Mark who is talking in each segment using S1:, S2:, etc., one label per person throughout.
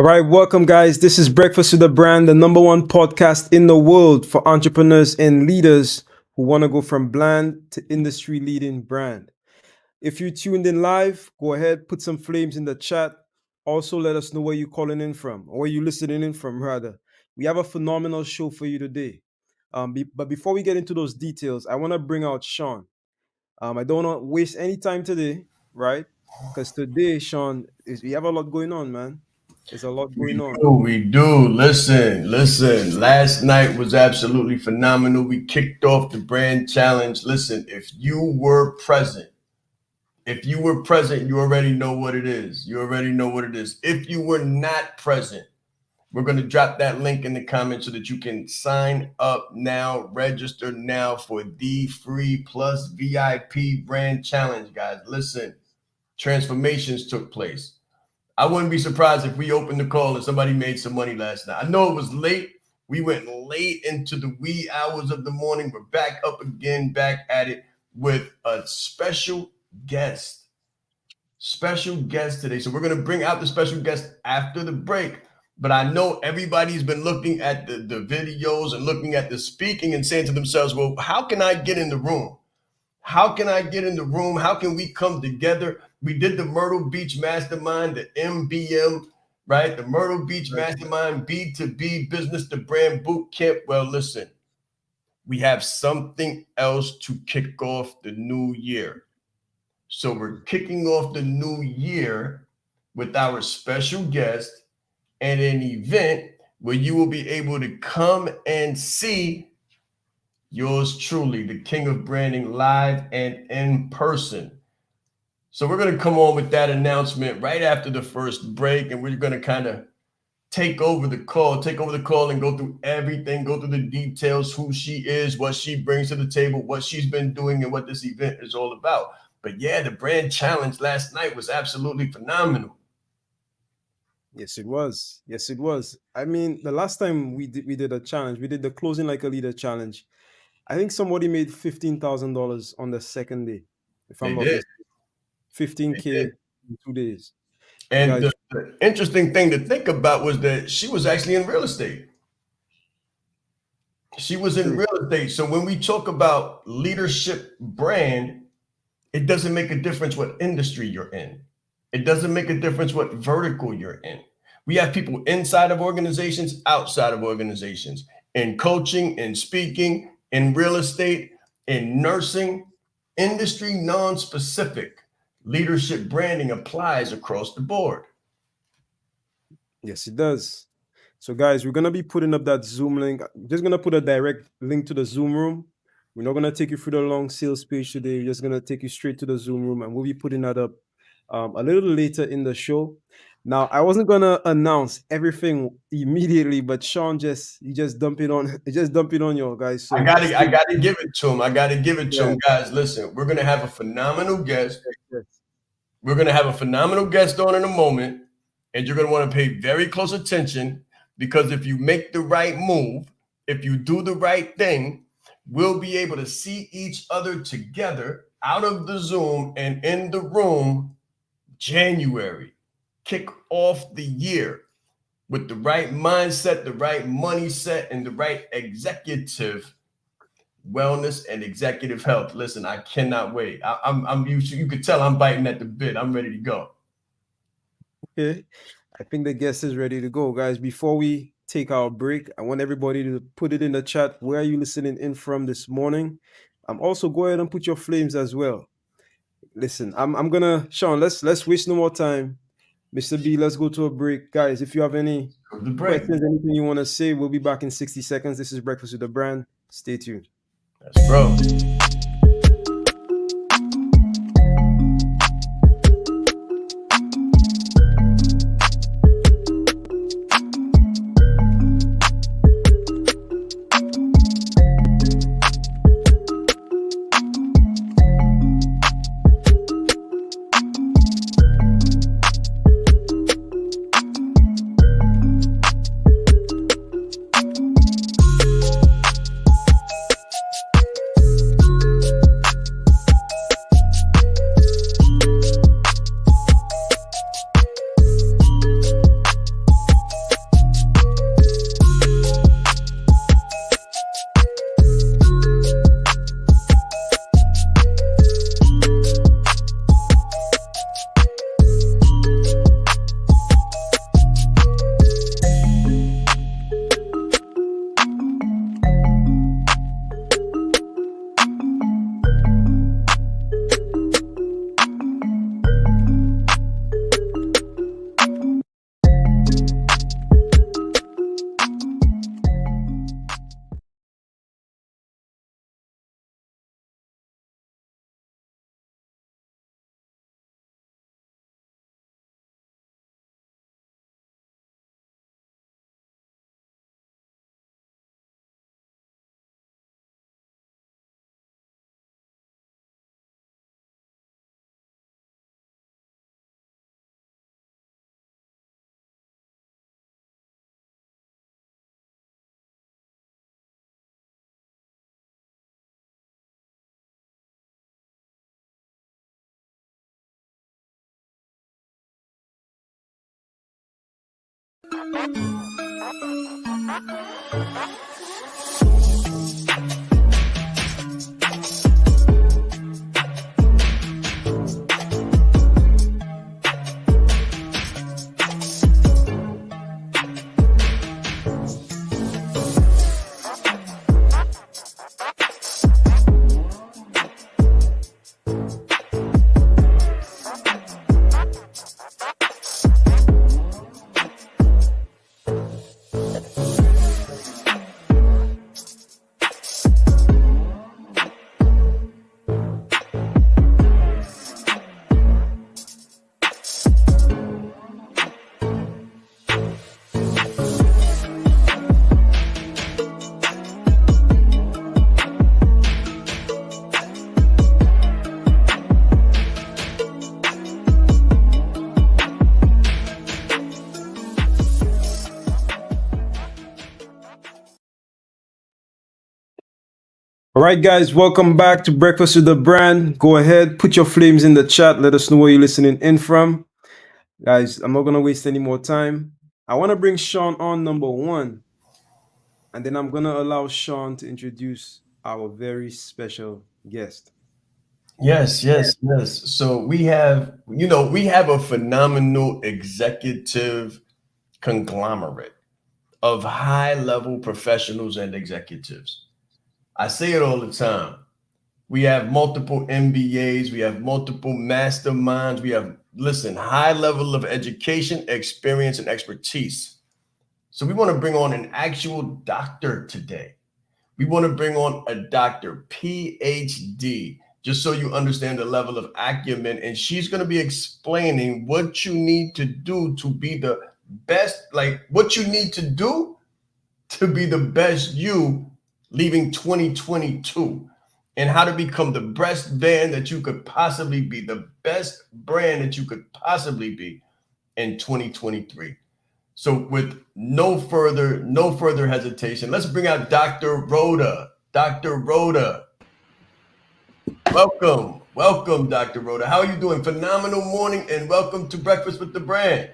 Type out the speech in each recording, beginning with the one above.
S1: All right, welcome, guys. This is Breakfast with the Brand, the number one podcast in the world for entrepreneurs and leaders who want to go from bland to industry leading brand. If you tuned in live, go ahead, put some flames in the chat. Also, let us know where you're calling in from, or where you're listening in from, rather. We have a phenomenal show for you today. But before we get into those details, I want to bring out Sean. I don't want to waste any time today, right? Because today, Sean, we have a lot going on, man. There's a lot going on.
S2: We do. Listen. Last night was absolutely phenomenal. We kicked off the brand challenge. Listen, if you were present, you already know what it is. You already know what it is. If you were not present, we're going to drop that link in the comments so that you can sign up now, register now for the free plus VIP brand challenge, guys. Listen, transformations took place. I wouldn't be surprised if we opened the call and somebody made some money last night. I know it was late. We went late into the wee hours of the morning. We're back up again, back at it with a special guest. Special guest today. So we're going to bring out the special guest after the break. But I know everybody's been looking at the videos and looking at the speaking and saying to themselves, well, how can I get in the room? How can I get in the room? How can we come together? We did the Myrtle Beach Mastermind, the MBM, right? The Myrtle Beach Mastermind, B2B, Business to Brand Boot Camp. Well, listen, we have something else to kick off the new year. So we're kicking off the new year with our special guest and an event where you will be able to come and see yours truly, the king of branding, live and in person. So we're going to come on with that announcement right after the first break, and we're going to kind of take over the call and go through everything, go through the details, who she is, what she brings to the table, what she's been doing, and what this event is all about. But yeah, the brand challenge last night was absolutely phenomenal.
S1: Yes, it was. Yes, it was. I mean, the last time we did a challenge, we did the closing like a leader challenge. I think somebody made $15,000 on the second day, if I'm
S2: They
S1: not
S2: did.
S1: mistaken. 15K in 2 days.
S2: And
S1: Guys,
S2: the interesting thing to think about was that she was actually in real estate. She was in
S1: true.
S2: real estate. So when we talk about leadership brand, it doesn't make a difference what industry you're in. It doesn't make a difference what vertical you're in. We have people inside of organizations, outside of organizations, in coaching, in speaking, in real estate, in nursing, industry non-specific. Leadership branding applies across the board.
S1: Yes, it does. So, guys, we're gonna be putting up that Zoom link. I'm just gonna put a direct link to the Zoom room. We're not gonna take you through the long sales page today. We're just gonna take you straight to the Zoom room, and we'll be putting that up a little later in the show. Now, I wasn't gonna announce everything immediately, but Sean just dump it on, just dump it on you guys.
S2: I
S1: So,
S2: gotta give it to him. I gotta give it to
S1: yeah,
S2: him, guys. Listen, we're gonna have a phenomenal guest.
S1: yes.
S2: We're going to have a phenomenal guest on in a moment, and you're going to want to pay very close attention because if you make the right move, if you do the right thing, we'll be able to see each other together out of the Zoom and in the room January. Kick off the year with the right mindset, the right money set, and the right executive wellness and executive health. Listen, I cannot wait. I'm you could tell I'm biting at the bit. I'm ready to go.
S1: Okay. I think the guest is ready to go, guys. Before we take our break, I want everybody to put it in the chat. Where are you listening in from this morning? Also go ahead and put your flames as well. Listen, I'm gonna Sean. Let's waste no more time, Mr. B. Let's go to a break, guys. If you have any
S2: The break.
S1: questions, anything you want to say, we'll be back in 60 seconds. This is Breakfast with the Brand. Stay tuned.
S2: That's bro.
S1: All right, guys, welcome back to Breakfast with the Brand. Go ahead, put your flames in the chat. Let us know where you're listening in from. Guys, I'm not going to waste any more time. I want to bring Sean on number one, and then I'm going to allow Sean to introduce our very special guest.
S2: Yes, yes, yes. So we have a phenomenal executive conglomerate of high level professionals and executives. I say it all the time. We have multiple MBAs, we have multiple masterminds, we have, listen, high level of education, experience, and expertise. So we want to bring on an actual doctor today. We want to bring on a doctor, PhD, just so you understand the level of acumen. And she's going to be explaining what you need to do to be the best, like what you need to do to be the best you leaving 2022, and how to become the best band that you could possibly be, the best brand that you could possibly be in 2023. So with no further hesitation, let's bring out Dr. Rhoda. Dr. Rhoda, welcome, Dr. Rhoda. How are you doing? Phenomenal morning, and welcome to Breakfast with the Brand.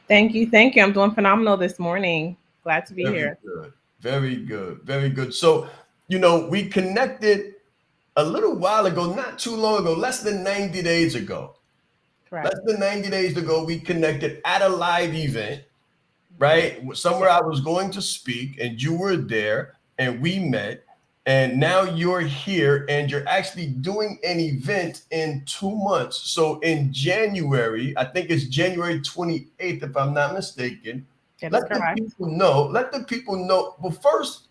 S3: Thank you. Thank you. I'm doing phenomenal this morning. Glad to be
S2: Very
S3: here.
S2: good. Very good. Very good. So, we connected a little while ago, not too long ago, less than 90 days ago.
S3: Correct.
S2: Less than 90 days ago, we connected at a live event, right? Somewhere I was going to speak, and you were there, and we met. And now you're here, and you're actually doing an event in 2 months. So in January, I think it's January 28th, if I'm not mistaken.
S3: That is correct.
S2: Let the people know. But first,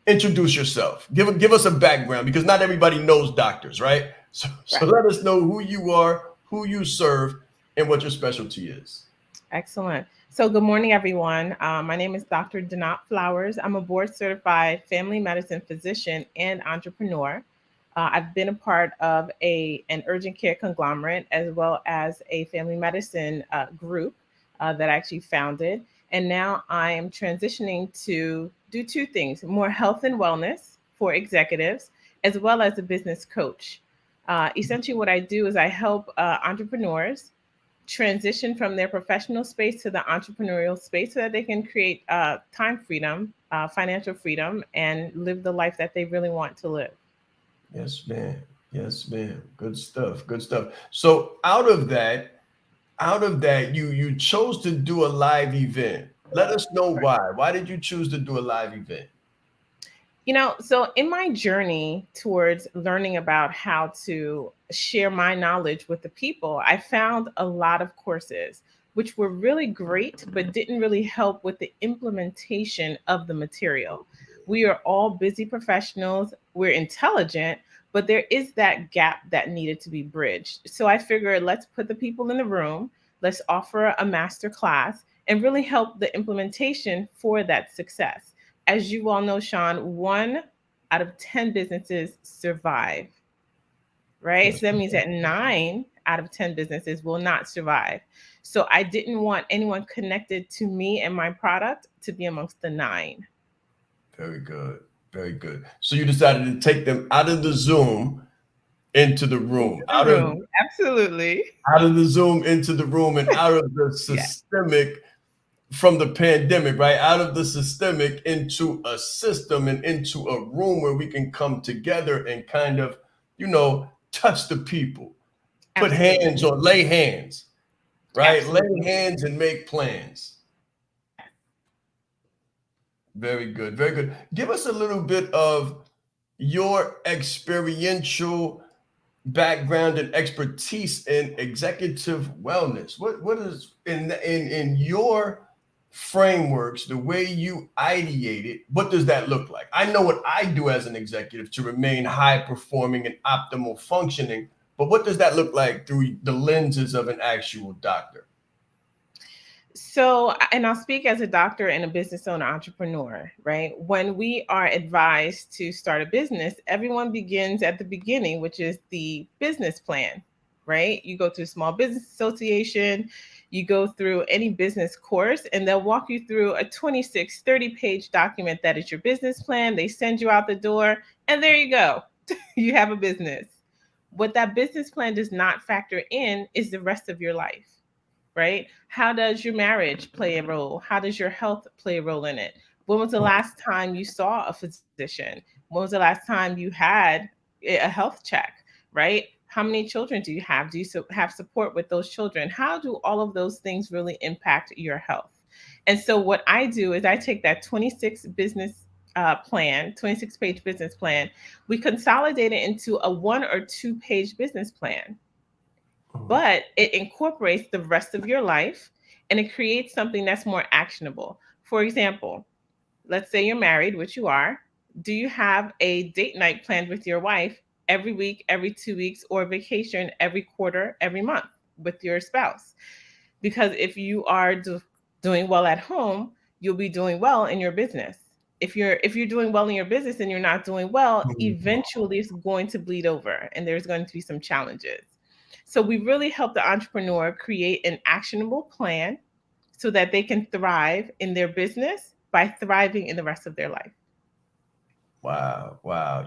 S2: introduce yourself. Give us a background, because not everybody knows doctors, right? So let us know who you are, who you serve, and what your specialty is.
S3: Excellent. So good morning, everyone. My name is Dr. Denat Flowers. I'm a board certified family medicine physician and entrepreneur. I've been a part of an urgent care conglomerate, as well as a family medicine group that I actually founded. And now I am transitioning to do two things: more health and wellness for executives, as well as a business coach. Essentially, what I do is I help entrepreneurs transition from their professional space to the entrepreneurial space so that they can create time freedom, financial freedom, and live the life that they really want to live.
S2: Yes, ma'am. Yes, ma'am. Good stuff. Good stuff. So out of that, you chose to do a live event. Let us know why. Why did you choose to do a live event?
S3: So in my journey towards learning about how to share my knowledge with the people, I found a lot of courses which were really great, but didn't really help with the implementation of the material. We are all busy professionals, we're intelligent, but there is that gap that needed to be bridged. So I figured, let's put the people in the room, let's offer a master class, and really help the implementation for that success. As you all know, Sean, 1 out of 10 businesses survive, right?
S2: Yes.
S3: So that means that 9 out of 10 businesses will not survive. So I didn't want anyone connected to me and my product to be amongst the 9.
S2: Very good. Very good. So you decided to take them out of the Zoom into the room,
S3: Absolutely.
S2: out of the Zoom into the room, and out of the systemic from the pandemic, right? Out of the systemic into a system and into a room where we can come together and kind of, touch the people, put
S3: Absolutely.
S2: hands or lay hands, right? Lay
S3: Absolutely.
S2: hands and make plans.
S3: Yes.
S2: Very good. Very good. Give us a little bit of your experiential background and expertise in executive wellness. What is in your frameworks, the way you ideate it, what does that look like? I know what I do as an executive to remain high performing and optimal functioning, but what does that look like through the lenses of an actual doctor?
S3: So, and I'll speak as a doctor and a business owner entrepreneur, right? When we are advised to start a business, everyone begins at the beginning, which is the business plan, right? You go to a small business association, you go through any business course, and they'll walk you through a 26, 30-page document that is your business plan. They send you out the door, and there you go. You have a business. What that business plan does not factor in is the rest of your life, right? How does your marriage play a role? How does your health play a role in it? When was the last time you saw a physician? When was the last time you had a health check, right? How many children do you have? Do you have support with those children? How do all of those things really impact your health? And so, what I do is I take that 26-page business plan, we consolidate it into a 1 or 2 page business plan, but it incorporates the rest of your life and it creates something that's more actionable. For example, let's say you're married, which you are. Do you have a date night planned with your wife every week, every 2 weeks, or vacation every quarter, every month with your spouse? Because if you are doing well at home, you'll be doing well in your business. If you're doing well in your business and you're not doing well, eventually it's going to bleed over and there's going to be some challenges. So we really help the entrepreneur create an actionable plan so that they can thrive in their business by thriving in the rest of their life.
S2: Wow, wow.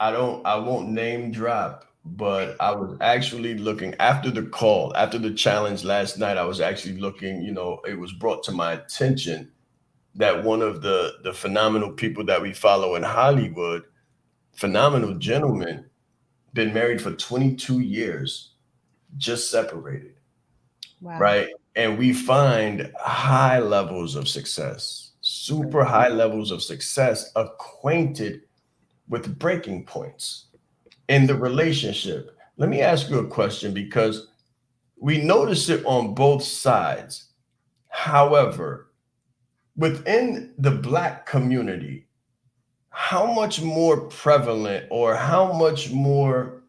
S2: I won't name drop, but I was actually looking after the call, after the challenge last night. I was actually looking, it was brought to my attention that one of the phenomenal people that we follow in Hollywood, phenomenal gentleman, been married for 22 years, just separated,
S3: Wow.
S2: right? And we find high levels of success, super high levels of success acquainted with breaking points in the relationship. Let me ask you a question because we notice it on both sides. However, within the Black community, how much more prevalent or how much more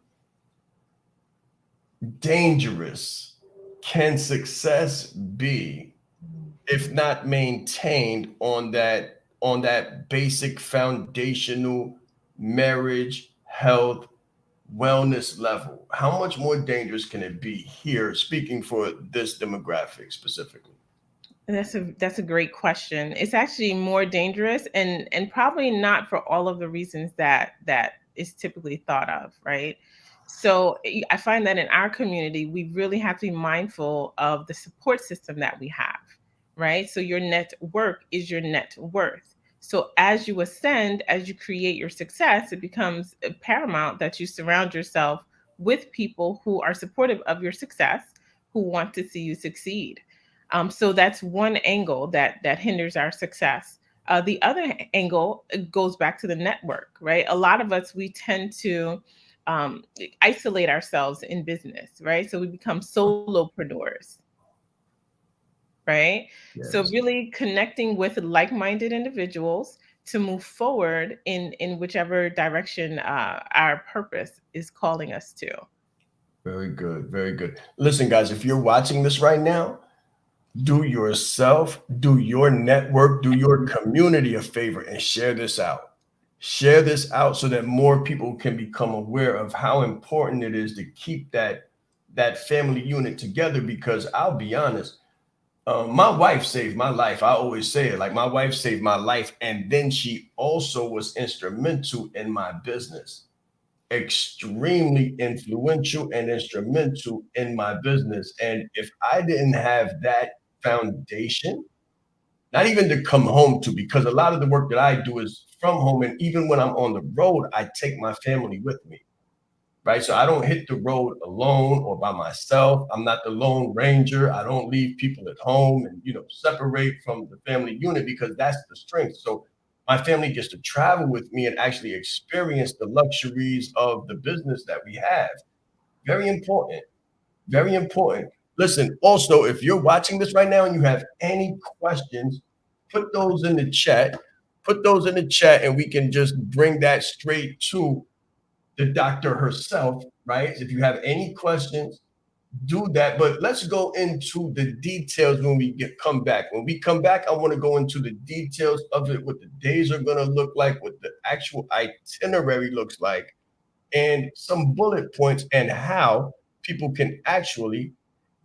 S2: dangerous can success be if not maintained on that basic foundational marriage, health, wellness level? How much more dangerous can it be here, speaking for this demographic specifically?
S3: That's a great question. It's actually more dangerous and probably not for all of the reasons that is typically thought of, right? So I find that in our community, we really have to be mindful of the support system that we have, right? So your net worth is your net worth. So as you ascend, as you create your success, it becomes paramount that you surround yourself with people who are supportive of your success, who want to see you succeed. So that's one angle that hinders our success. The other angle goes back to the network, right? A lot of us, we tend to um, isolate ourselves in business, right? So we become solopreneurs, right? So
S2: Yes.
S3: really connecting with like-minded individuals to move forward in whichever direction our purpose is calling us to.
S2: Very good. Very good. Listen, guys, if you're watching this right now, do yourself, do your network, do your community a favor and share this out. Share this out so that more people can become aware of how important it is to keep that family unit together. Because I'll be honest, my wife saved my life. I always say it, like, my wife saved my life, and then she also was instrumental in my business, extremely influential and instrumental in my business. And if I didn't have that foundation, not even to come home to, because a lot of the work that I do is from home. And even when I'm on the road, I take my family with me, right? So I don't hit the road alone or by myself. I'm not the lone ranger. I don't leave people at home and, separate from the family unit, because that's the strength. So my family gets to travel with me and actually experience the luxuries of the business that we have. Very important. Very important. Listen, also, if you're watching this right now and you have any questions, put those in the chat. Put those in the chat and we can just bring that straight to the doctor herself, right? If you have any questions, do that. But let's go into the details when we come back. When we come back, I want to go into the details of it, what the days are going to look like, what the actual itinerary looks like, and some bullet points and how people can actually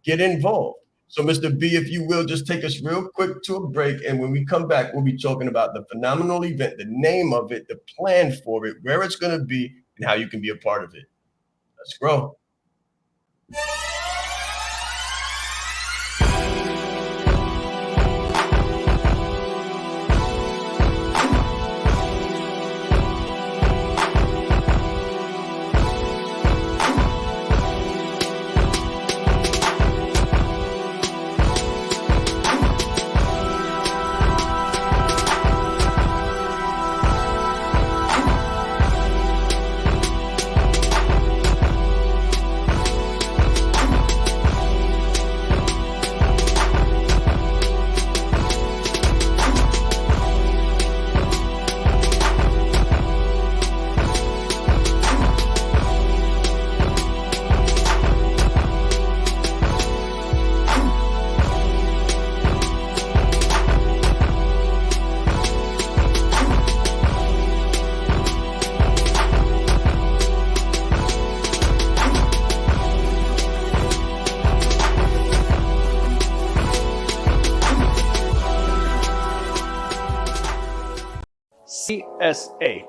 S2: get involved. So, Mr. B, if you will, just take us real quick to a break. And when we come back, we'll be talking about the phenomenal event, the name of it, the plan for it, where it's going to be, and how you can be a part of it. Let's grow. CSA.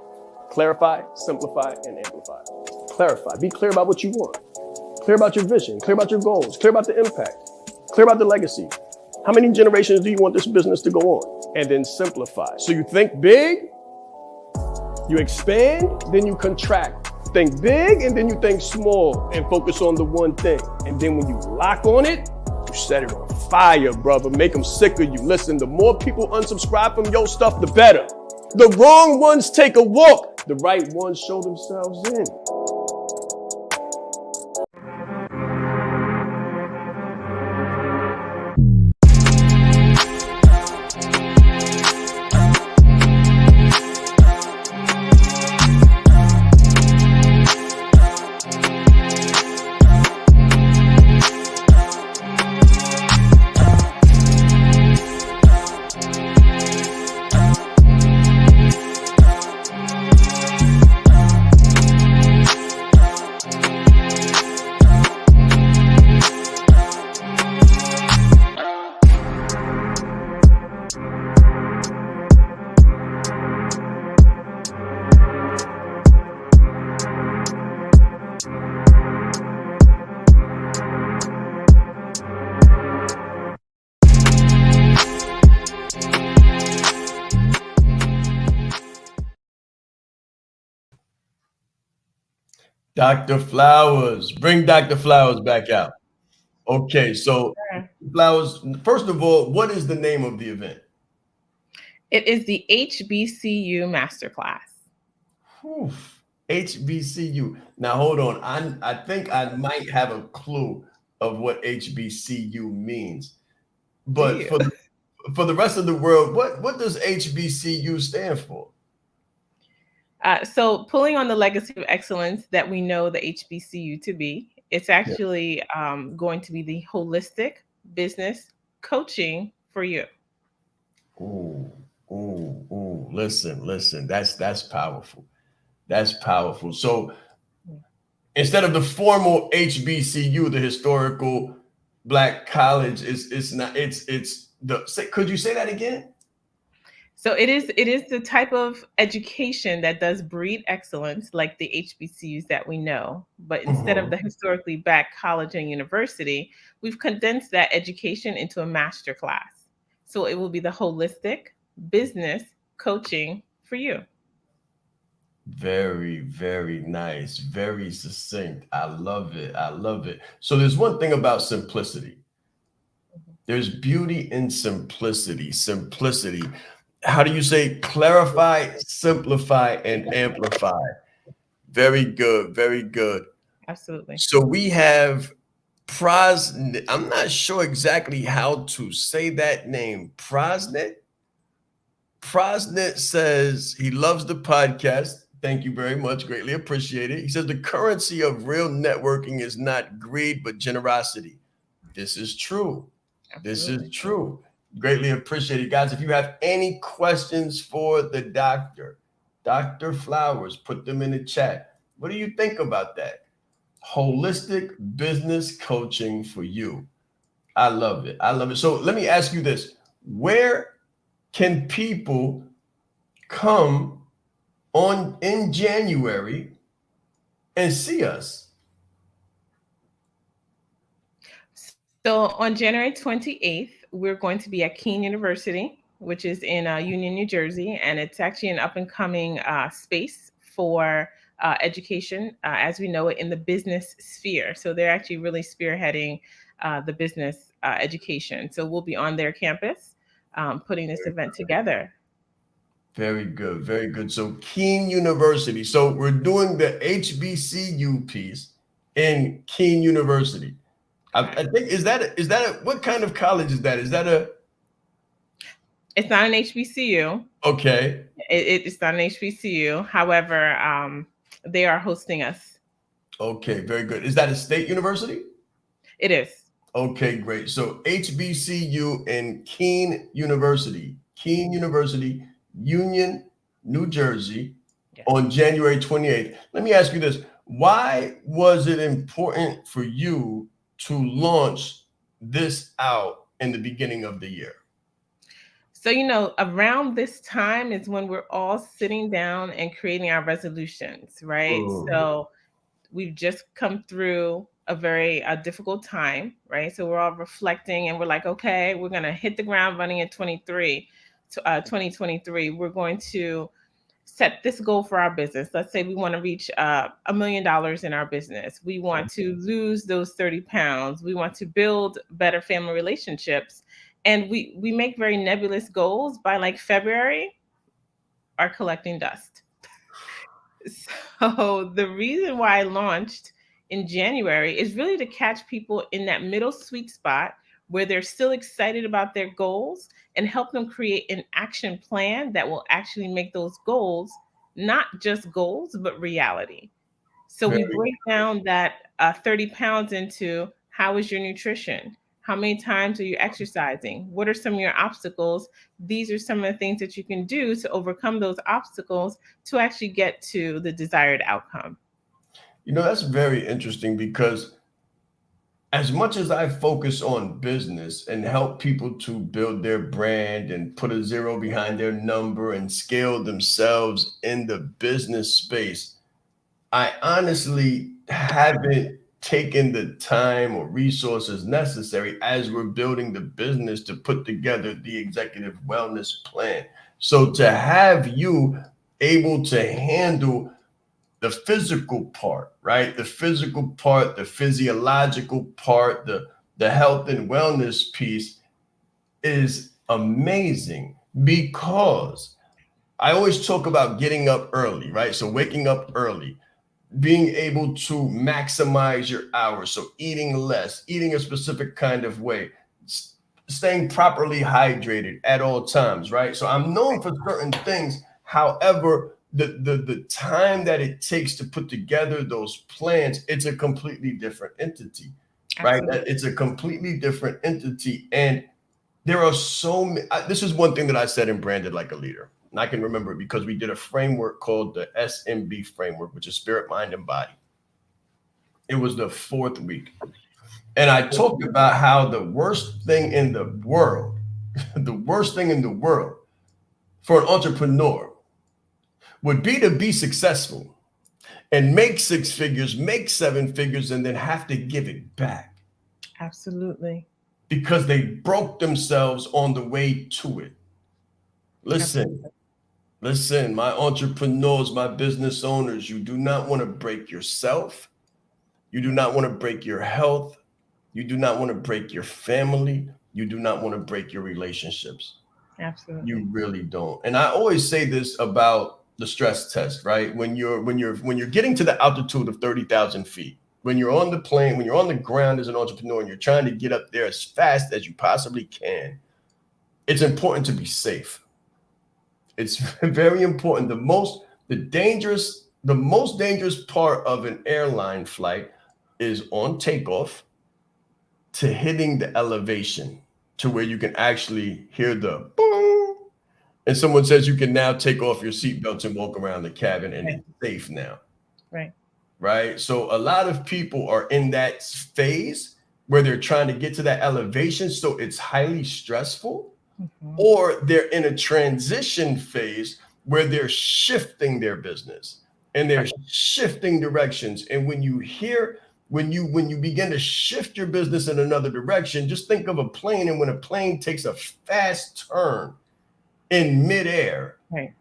S2: Clarify, simplify, and amplify. Clarify. Be clear about what you want. Clear about your vision. Clear about your goals. Clear about the impact. Clear about the legacy. How many generations do you want this business to go on? And then simplify. So you think big, you expand, then you contract. Think big, and then you think small and focus on the one thing. And then when you lock on it, you set it on fire, brother. Make them sick of you. Listen, the more people unsubscribe from your stuff, the better. The wrong ones take a walk. The right ones show themselves in. Dr. Flowers. Bring Dr. Flowers back out. Okay, so Flowers, first of all, what is the name of the event?
S3: It is the HBCU Masterclass.
S2: Whew. HBCU. Now, hold on. I think I might have a clue of what HBCU means. But for the rest of the world, what does HBCU stand for?
S3: So pulling on the legacy of excellence that we know the HBCU to be, it's actually going to be the holistic business coaching for you.
S2: Ooh. Listen. That's powerful. That's powerful. So instead of the formal HBCU, the historical Black college, it's not. It's the. Could you say that again?
S3: So it is the type of education that does breed excellence, like the HBCUs that we know. But instead of
S2: Mhm.
S3: the historically backed college and university, we've condensed that education into a master class. So it will be the holistic business coaching for you.
S2: Very, very nice. Very succinct. I love it. I love it. So there's one thing about simplicity. There's beauty in simplicity. Simplicity. How do you say clarify, simplify, and amplify? Very good. Very good.
S3: Absolutely.
S2: So we have I'm not sure exactly how to say that name. Prosnit says he loves the podcast. Thank you very much. Greatly appreciate it. He says the currency of real networking is not greed, but generosity. This is true. This is
S3: Absolutely.
S2: true. Greatly appreciate it, guys. If you have any questions for the doctor, Dr. Flowers, put them in the chat. What do you think about that? Holistic business coaching for you. I love it. I love it. So let me ask you this. Where can people come on in January and see us?
S3: So on January 28th, we're going to be at Keene University, which is in Union, New Jersey, and it's actually an up and coming space for education as we know it in the business sphere. So they're actually really spearheading the business education. So we'll be on their campus putting this event together.
S2: Very good, very good. So Keene University. So we're doing the HBCU piece in Keene University. I
S3: Correct.
S2: think is that what kind of college is that? Is that a
S3: It's not an HBCU.
S2: okay?
S3: It's not an HBCU. However, they are hosting us.
S2: Okay, very good. Is that a state university?
S3: It is.
S2: Okay, great. So HBCU and Keene University, Union, New Jersey,
S3: Yes.
S2: on January 28th. Let me ask you this. Why was it important for you to launch this out in the beginning of the year?
S3: So, around this time is when we're all sitting down and creating our resolutions, right?
S2: Mm,
S3: So, we've just come through a very difficult time, right? So, we're all reflecting and we're like, okay, we're going to hit the ground running in 2023. We're going to set this goal for our business. Let's say we want to reach $1 million in our business. We want to lose those 30 pounds. We want to build better family relationships. And we make very nebulous goals by like February are collecting dust. So the reason why I launched in January is really to catch people in that middle sweet spot where they're still excited about their goals and help them create an action plan that will actually make those goals not just goals, but reality. So we
S2: very
S3: break down that 30 pounds into how is your nutrition? How many times are you exercising? What are some of your obstacles? These are some of the things that you can do to overcome those obstacles to actually get to the desired outcome.
S2: that's very interesting because as much as I focus on business and help people to build their brand and put a zero behind their number and scale themselves in the business space, I honestly haven't taken the time or resources necessary as we're building the business to put together the executive wellness plan. So to have you able to handle the physical part, right? The physical part, the physiological part, the health and wellness piece is amazing because I always talk about getting up early, right? So waking up early, being able to maximize your hours. So eating less, eating a specific kind of way, staying properly hydrated at all times, right? So I'm known for certain things. However, the time that it takes to put together those plans, it's a completely different entity, right?
S3: Absolutely.
S2: It's a completely different entity. And there are so many. This is one thing that I said in Branded Like a Leader. And I can remember it because we did a framework called the SMB framework, which is spirit, mind, and body. It was the fourth week. And I talked about how the worst thing in the world, the worst thing in the world for an entrepreneur would be successful and make six figures, make seven figures, and then have to give it back
S3: Absolutely.
S2: because they broke themselves on the way to it. Listen,
S3: Absolutely.
S2: listen, my entrepreneurs, my business owners, you do not want to break yourself. You do not want to break your health. You do not want to break your family. You do not want to break your relationships. You
S3: Absolutely.
S2: really don't. And I always say this about the stress test, right? When you're getting to the altitude of 30,000 feet, when you're on the plane, when you're on the ground as an entrepreneur and you're trying to get up there as fast as you possibly can, it's important to be safe. It's very important. The most dangerous part of an airline flight is on takeoff to hitting the elevation to where you can actually hear the boom. And someone says you can now take off your seatbelts and walk around the cabin and
S3: Right.
S2: it's safe now.
S3: Right.
S2: Right. So a lot of people are in that phase where they're trying to get to that elevation. So it's highly stressful,
S3: Mm-hmm.
S2: or they're in a transition phase where they're shifting their business and they're
S3: Right.
S2: shifting directions. And when you begin to shift your business in another direction, just think of a plane. And when a plane takes a fast turn in midair,
S3: Right.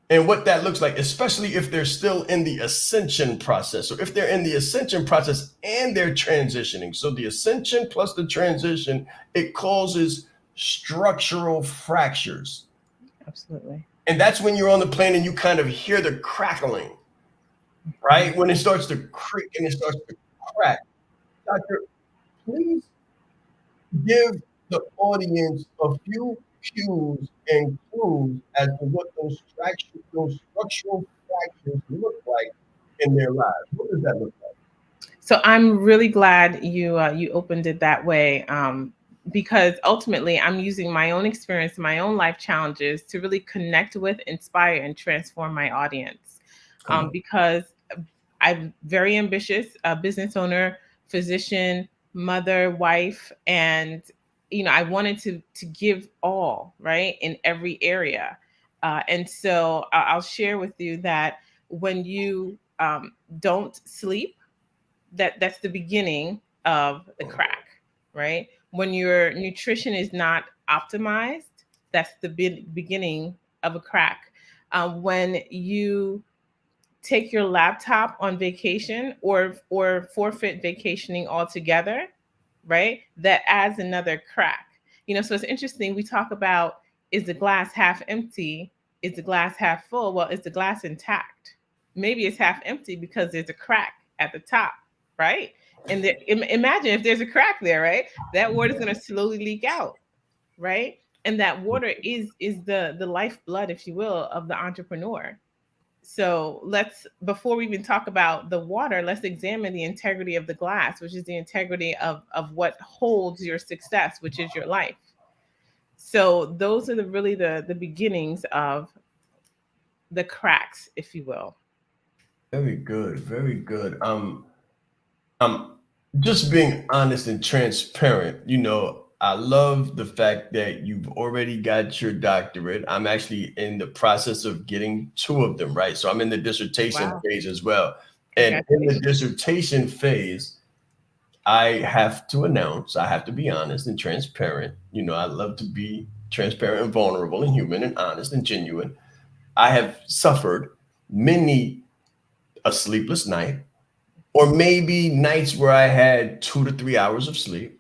S2: and what that looks like, especially if they're still in the ascension process. So if they're in the ascension process and they're transitioning, so the ascension plus the transition, it causes structural fractures.
S3: Absolutely.
S2: And that's when you're on the plane and you kind of hear the crackling, right? When it starts to creak and it starts to crack. Doctor, please give the audience a few cues and clues as to what those structural fractures look like in their lives. What does that look like?
S3: So I'm really glad you opened it that way, because ultimately I'm using my own experience, my own life challenges to really connect with, inspire, and transform my audience.
S2: Come on.
S3: Because I'm very ambitious, a business owner, physician, mother, wife, and I wanted to give all, right, in every area. And so I'll share with you that when you don't sleep, that's the beginning of the crack, right? When your nutrition is not optimized, that's the beginning of a crack. When you take your laptop on vacation or forfeit vacationing altogether, right? That adds another crack. So it's interesting. We talk about, is the glass half empty? Is the glass half full? Well, is the glass intact? Maybe it's half empty because there's a crack at the top, right? And imagine if there's a crack there, right? That water is going to slowly leak out, right? And that water is the lifeblood, if you will, of the entrepreneur. So let's, before we even talk about the water, let's examine the integrity of the glass, which is the integrity of what holds your success, which is your life. So those are the beginnings of the cracks, if you will.
S2: Very good. Very good. I'm just being honest and transparent. I love the fact that you've already got your doctorate. I'm actually in the process of getting two of them, right? So I'm in the dissertation
S3: Wow.
S2: phase as well. And in the
S3: Congratulations.
S2: dissertation phase, I have to announce, I have to be honest and transparent. I love to be transparent and vulnerable and human and honest and genuine. I have suffered many a sleepless night, or maybe nights where I had 2 to 3 hours of sleep,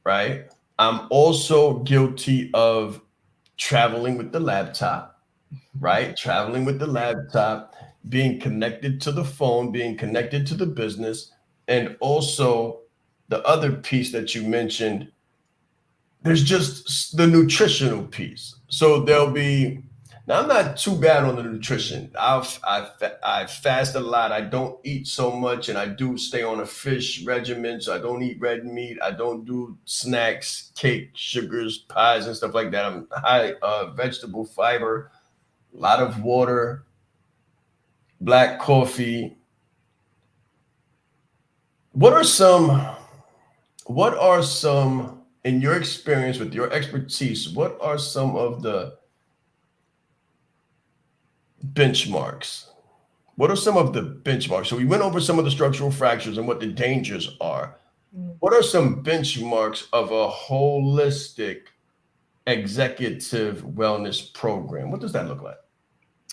S2: right? I'm also guilty of traveling with the laptop, right? Traveling with the laptop, being connected to the phone, being connected to the business, and also the other piece that you mentioned, there's just the nutritional piece. So there'll be, now I'm not too bad on the nutrition. I fast a lot. I don't eat so much, and I do stay on a fish regimen. So I don't eat red meat. I don't do snacks, cake, sugars, pies, and stuff like that. I'm high vegetable fiber, a lot of water, black coffee. What are some what are some in your experience with your expertise, what are some of the benchmarks. What are some of the benchmarks? So we went over some of the structural fractures and what the dangers are.
S3: Mm.
S2: What are some benchmarks of a holistic executive wellness program? What does that look like?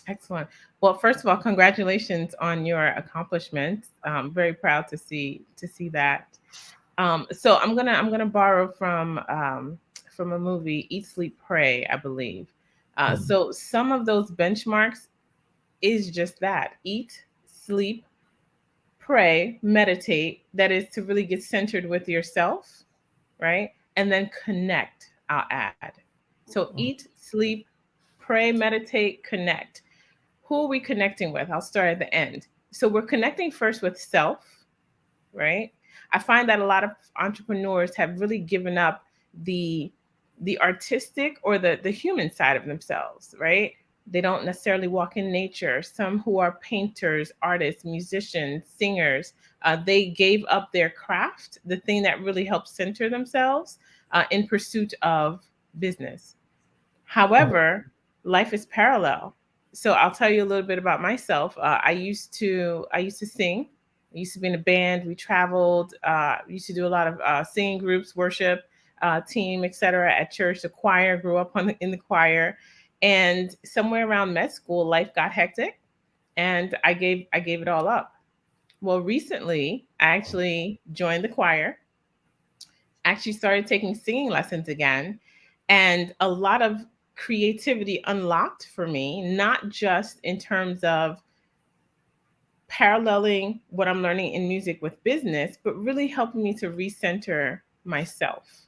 S3: Excellent. Well, first of all, congratulations on your accomplishments. Very proud to see that. So I'm gonna borrow from a movie, Eat, Sleep, Pray, I believe. So some of those benchmarks is just that: eat, sleep, pray, meditate. That is to really get centered with yourself, right? And then connect. I'll add. So eat, sleep, pray, meditate, connect. Who are we connecting with? I'll start at the end. So we're connecting first with self, right? I find that a lot of entrepreneurs have really given up the the artistic or the human side of themselves, right? They don't necessarily walk in nature. Some who are painters, artists, musicians, singers, they gave up their craft, the thing that really helps center themselves in pursuit of business. However, life is parallel. So I'll tell you a little bit about myself. I used to sing. I used to be in a band. We traveled. Used to do a lot of singing groups, worship team, etc. At church. The choir, grew up in the choir, and somewhere around med school, life got hectic, and I gave it all up. Well, recently, I actually joined the choir, actually started taking singing lessons again, and a lot of creativity unlocked for me, not just in terms of paralleling what I'm learning in music with business, but really helping me to recenter myself,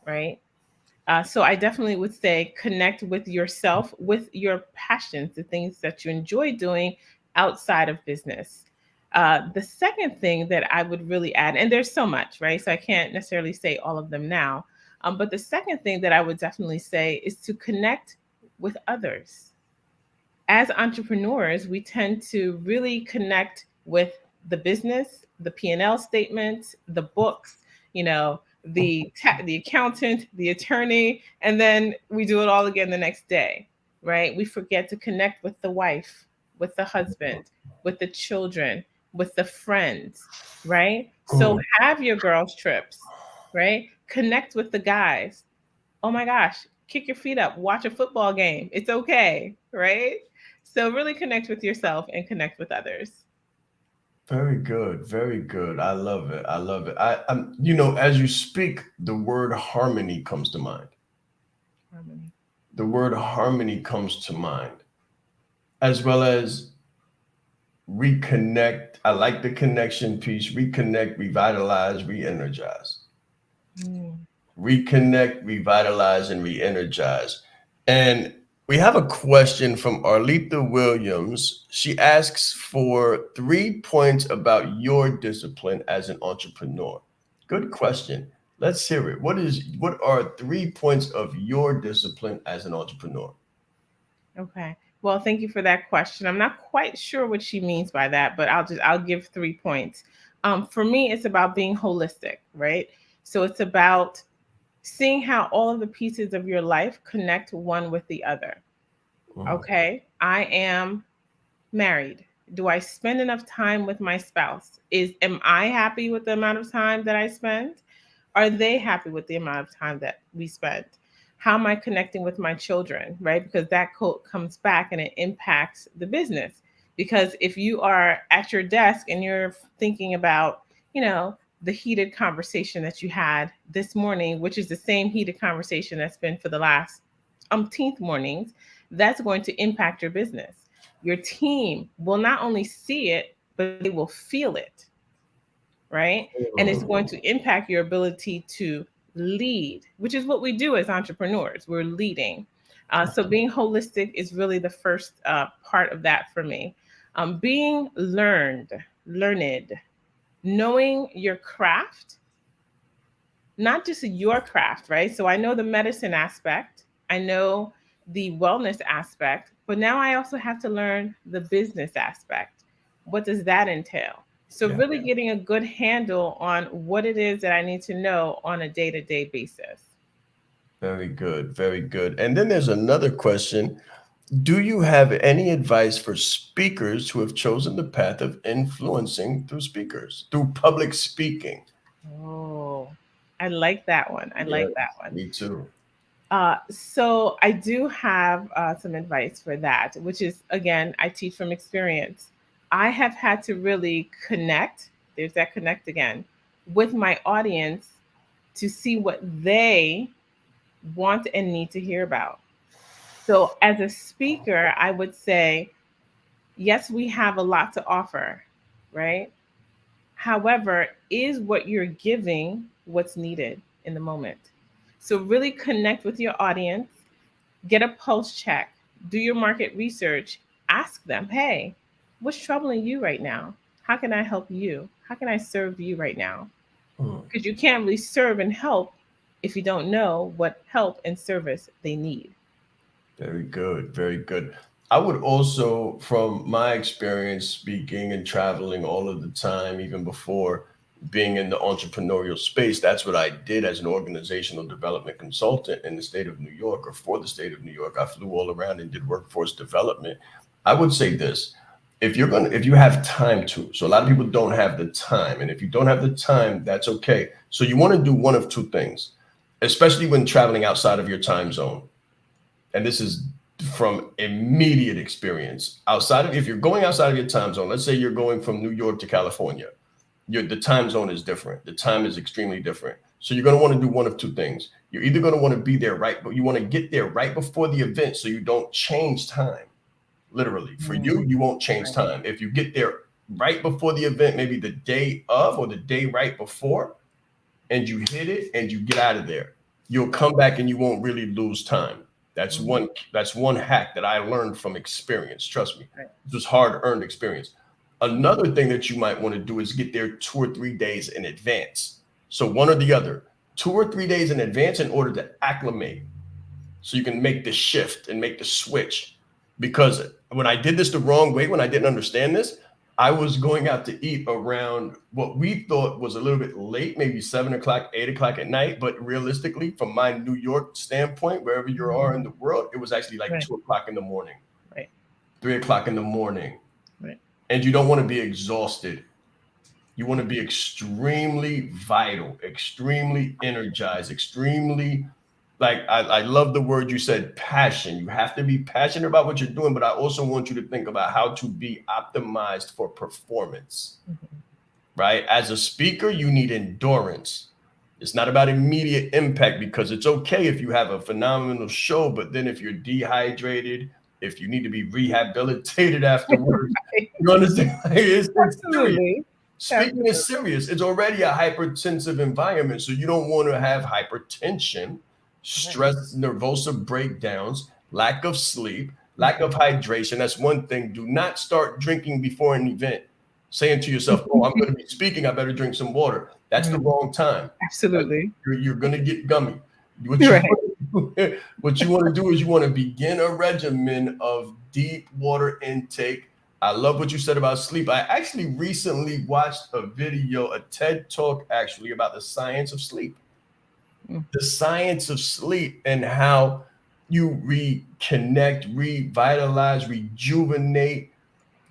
S3: right? So I definitely would say connect with yourself, with your passions, the things that you enjoy doing outside of business. The second thing that I would really add, and there's so much, right? So I can't necessarily say all of them now. But the second thing that I would definitely say is to connect with others. As entrepreneurs, we tend to really connect with the business, the P&L statements, the books, you know, the accountant, the attorney, and then we do it all again the next day, right? We forget to connect with the wife, with the husband, with the children, with the friends, right? So have your girls trips, right? Connect with the guys. Oh my gosh, kick your feet up, watch a football game. It's okay, right? So really connect with yourself and connect with others.
S2: Very good, very good. I love it. I love it. As you speak, the word harmony comes to mind.
S3: Harmony.
S2: The word harmony comes to mind, as well as reconnect. I like the connection piece. Reconnect, revitalize, re-energize.
S3: Mm.
S2: Reconnect, revitalize, and re-energize. And we have a question from Arletha Williams. She asks for 3 points about your discipline as an entrepreneur. Good question. Let's hear it. What are 3 points of your discipline as an entrepreneur?
S3: Okay. Well, thank you for that question. I'm not quite sure what she means by that, but I'll give 3 points. For me, it's about being holistic, right? So it's about seeing how all of the pieces of your life connect one with the other.
S2: Mm.
S3: Okay, I am married. Do I spend enough time with my spouse? Am I happy with the amount of time that I spend? Are they happy with the amount of time that we spend? How am I connecting with my children, right? Because that quote comes back and it impacts the business. Because if you are at your desk and you're thinking about, you know, the heated conversation that you had this morning, which is the same heated conversation that's been for the last umpteenth mornings, that's going to impact your business. Your team will not only see it, but they will feel it, right? And it's going to impact your ability to lead, which is what we do as entrepreneurs. We're leading. So being holistic is really the first part of that for me. Being learned, knowing your craft, not just your craft, right? So I know the medicine aspect, I know the wellness aspect, but now I also have to learn the business aspect. What does that entail? So,
S2: Yeah.
S3: really getting a good handle on what it is that I need to know on a day to day basis.
S2: Very good, very good. And then there's another question. Do you have any advice for speakers who have chosen the path of influencing through speakers, through public speaking?
S3: Oh, I like that one. I like
S2: Yes,
S3: that one.
S2: me too.
S3: So I do have some advice for that, which is again, I teach from experience. I have had to really connect, there's that connect again, with my audience to see what they want and need to hear about. So as a speaker, I would say, yes, we have a lot to offer, right? However, is what you're giving what's needed in the moment? So really connect with your audience, get a pulse check, do your market research, ask them, hey, what's troubling you right now? How can I help you? How can I serve you right now?
S2: Hmm.
S3: Because you can't really serve and help if you don't know what help and service they need.
S2: Very good. Very good. I would also, from my experience speaking and traveling all of the time, even before being in the entrepreneurial space, that's what I did as an organizational development consultant in the state of New York or for the state of New York. I flew all around and did workforce development. I would say this. If you have time to, so a lot of people don't have the time. And if you don't have the time, that's okay. So you want to do one of two things, especially when traveling outside of your time zone, and this is from immediate experience. Outside of, if you're going outside of your time zone, let's say you're going from New York to California, the time zone is different. The time is extremely different. So you're going to want to do one of two things. You're either going to want to be there right, but you want to get there right before the event so you don't change time. Literally, for you,
S3: Mm,
S2: you won't change
S3: right,
S2: time. If you get there right before the event, maybe the day of or the day right before, and you hit it and you get out of there, you'll come back and you won't really lose time. That's
S3: mhm,
S2: one hack that I learned from experience. Trust me.
S3: right,
S2: It was hard earned experience. Another thing that you might want to do is get there 2 or 3 days in advance. So one or the other, 2 or 3 days in advance in order to acclimate so you can make the shift and make the switch. Because when I did this the wrong way, when I didn't understand this, I was going out to eat around what we thought was a little bit late, maybe 7 o'clock, 8 o'clock at night. But realistically, from my New York standpoint, wherever you are in
S3: mhm,
S2: the world, it was actually like
S3: right,
S2: 2 o'clock in the morning,
S3: right,
S2: 3 o'clock in the morning.
S3: right.
S2: And you don't want to be exhausted. You want to be extremely vital, extremely energized, extremely like I love the word you said, passion. You have to be passionate about what you're doing, but I also want you to think about how to be optimized for performance,
S3: Mhm.
S2: right? As a speaker, you need endurance. It's not about immediate impact because it's okay if you have a phenomenal show, but then if you're dehydrated, if you need to be rehabilitated afterwards, you understand? It's serious.
S3: Absolutely.
S2: Speaking
S3: Absolutely.
S2: is serious. It's already a hypertensive environment. So you don't want to have hypertension,
S3: Right.
S2: stress, nervosa breakdowns, lack of sleep, lack of
S3: Mhm.
S2: hydration. That's one thing. Do not start drinking before an event, saying to yourself, oh, I'm going to be speaking. I better drink some water. That's the
S3: Mhm.
S2: wrong time. That's-
S3: Absolutely.
S2: you're going to get gummy. What you,
S3: Right.
S2: what you want to do is you want to begin a regimen of deep water intake. I love what you said about sleep. I actually recently watched a video, a TED talk actually about the science of sleep.
S3: Mm,
S2: The science of sleep and how you reconnect, revitalize, rejuvenate.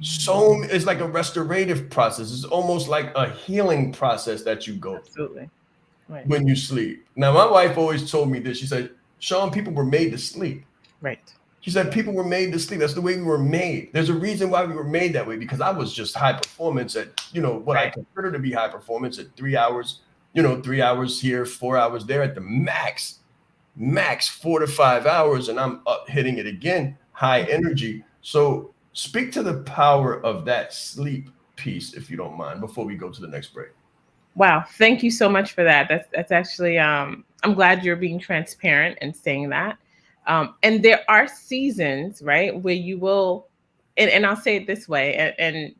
S3: mhm.
S2: So it's like a restorative process. It's almost like a healing process that you go through
S3: Absolutely. Right.
S2: when you sleep. Now, my wife always told me this. She said, Sean, people were made to sleep.
S3: Right.
S2: She said
S3: Right.
S2: people were made to sleep. That's the way we were made. There's a reason why we were made that way because I was just high performance at, what I
S3: Right.
S2: consider to be high performance at 3 hours, 3 hours here, 4 hours there at the max 4 to 5 hours. And I'm up hitting it again, high energy. So speak to the power of that sleep piece, if you don't mind, before we go to the next break.
S3: Wow, thank you so much for that. That's actually I'm glad you're being transparent and saying that. And there are seasons, right, where you will and I'll say it this way, and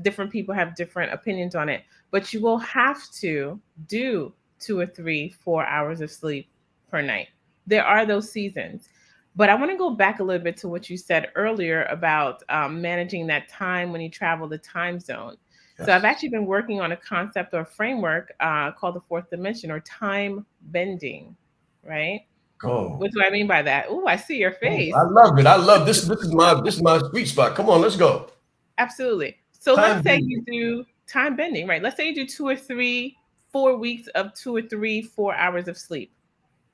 S3: different people have different opinions on it, but you will have to do 2 or 3, 4 hours of sleep per night. There are those seasons. But I want to go back a little bit to what you said earlier about managing that time when you travel the time zone. So I've
S2: Yes.
S3: actually been working on a concept or framework called the fourth dimension or time bending, right?
S2: Go.
S3: What do I mean by that? Oh, I see your face.
S2: I love it. I love this. This is my sweet spot. Come on, let's go.
S3: Absolutely. So
S2: Time
S3: let's say
S2: bending.
S3: you do time bending, right? Let's say you do 2 or 3, 4 weeks of 2 or 3, 4 hours of sleep.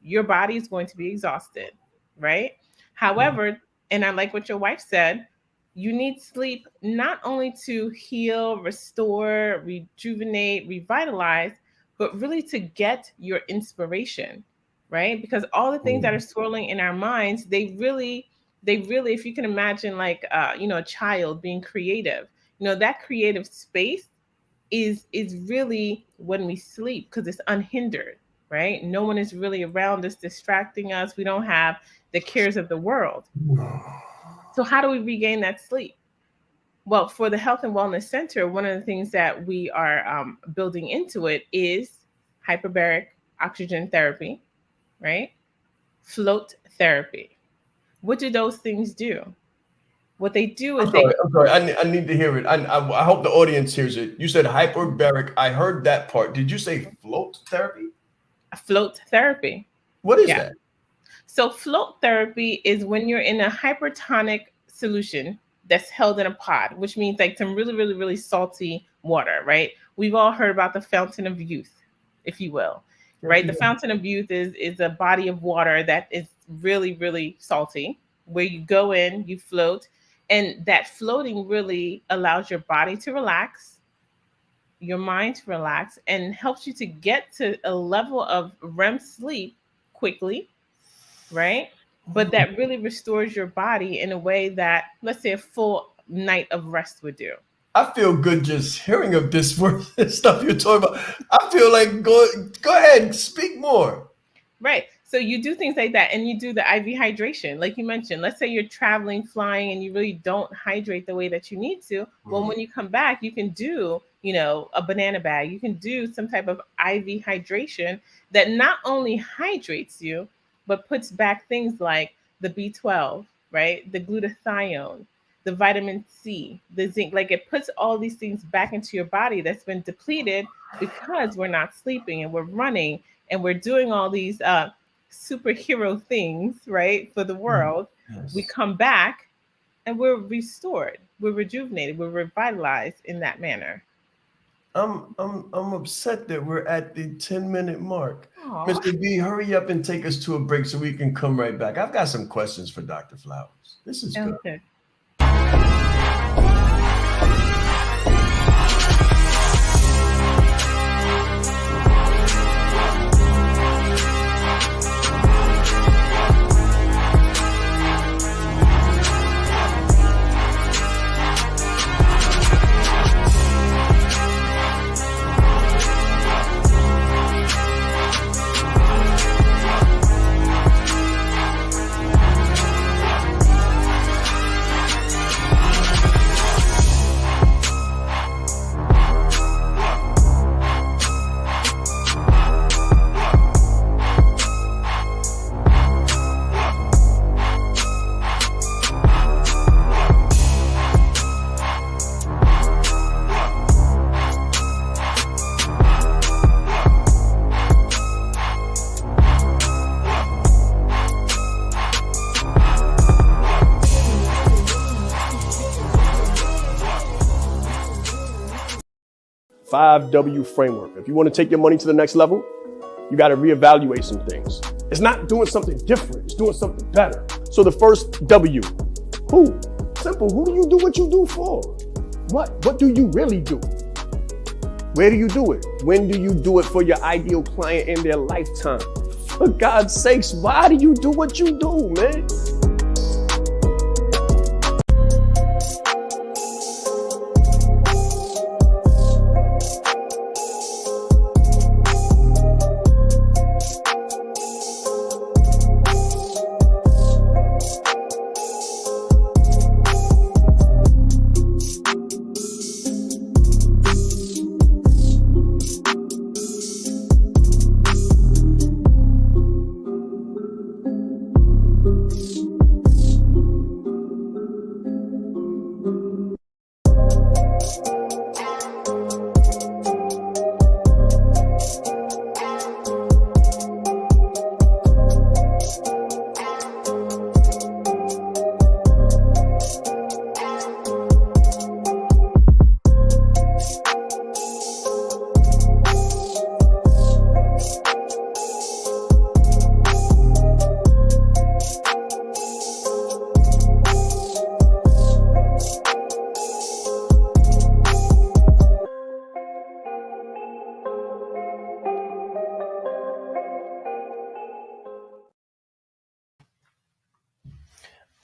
S3: Your body is going to be exhausted, right? However, and I like what your wife said, you need sleep not only to heal, restore, rejuvenate, revitalize, but really to get your inspiration, right? Because all the things that are swirling in our minds, they really, if you can imagine, like a child being creative, that creative space is really when we sleep, because it's unhindered, right? No one is really around us distracting us. We don't have the cares of the world. So how do we regain that sleep? Well, for the Health and Wellness Center, one of the things that we are building into it is hyperbaric oxygen therapy, right? Float therapy. What do those things do? What they do is they
S2: I'm sorry. I need to hear it. I hope the audience hears it. You said hyperbaric. I heard that part. Did you say float therapy?
S3: float therapy.
S2: What is
S3: Yeah.
S2: that?
S3: So float therapy is when you're in a hypertonic solution that's held in a pod, which means like some really, really, really salty water, right? We've all heard about the fountain of youth, if you will, right? The fountain of youth is a body of water that is really, really salty, where you go in, you float, and that floating really allows your body to relax, your mind to relax, and helps you to get to a level of REM sleep quickly, right? But that really restores your body in a way that, let's say, a full night of rest would do.
S2: I feel good just hearing of this stuff you're talking about. I feel like go ahead, speak more.
S3: Right. So you do things like that, and you do the IV hydration, like you mentioned. Let's say you're traveling, flying, and you really don't hydrate the way that you need to. Well, when you come back, you can do, a banana bag. You can do some type of IV hydration that not only hydrates you, but puts back things like the B12, right? The glutathione, the vitamin C, the zinc. Like, it puts all these things back into your body that's been depleted because we're not sleeping and we're running and we're doing all these superhero things, right, for the world.
S2: Yes.
S3: We come back and we're restored, we're rejuvenated, we're revitalized in that manner.
S2: I'm upset that we're at the 10-minute mark.
S3: Aw.
S2: Mr. B, hurry up and take us to a break so we can come right back. I've got some questions for Dr. Flowers. This is good.
S3: Okay.
S2: 5W framework. If you want to take your money to the next level, you got to reevaluate some things. It's not doing something different. It's doing something better. So the first W, who? Simple. Who do you do what you do for? What do you really do? Where do you do it? When do you do it for your ideal client in their lifetime? For God's sakes, why do you do what you do, man?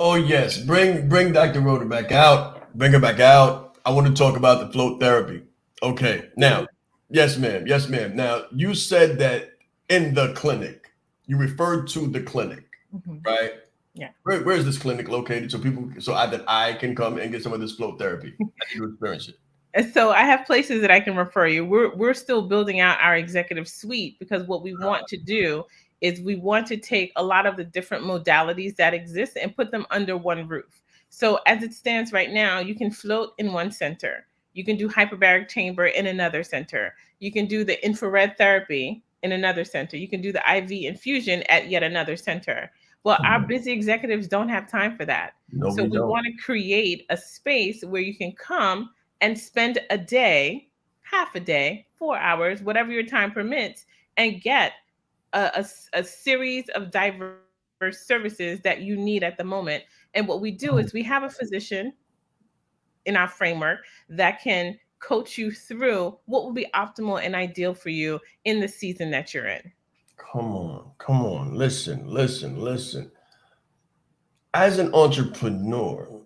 S2: Oh yes, bring Dr. Rhoda back out. Bring her back out. I want to talk about the float therapy. Okay, now, yes, ma'am. Yes, ma'am. Now, you said that in the clinic, you referred to the clinic,
S3: Mhm.
S2: right?
S3: Yeah.
S2: Where is this clinic located so people that I can come and get some of this float therapy? I need to experience it.
S3: And so I have places that I can refer you. We're still building out our executive suite because what we want to do is we want to take a lot of the different modalities that exist and put them under one roof. So as it stands right now, you can float in one center. You can do hyperbaric chamber in another center. You can do the infrared therapy in another center. You can do the IV infusion at yet another center. Well, our busy executives don't have time for that.
S2: No,
S3: So
S2: we
S3: we
S2: don't.
S3: want to create a space where you can come and spend a day, half a day, 4 hours, whatever your time permits, and get a series of diverse services that you need at the moment. And what we do is we have a physician in our framework that can coach you through what will be optimal and ideal for you in the season that you're in.
S2: Come on, come on. Listen, listen, listen. As an entrepreneur,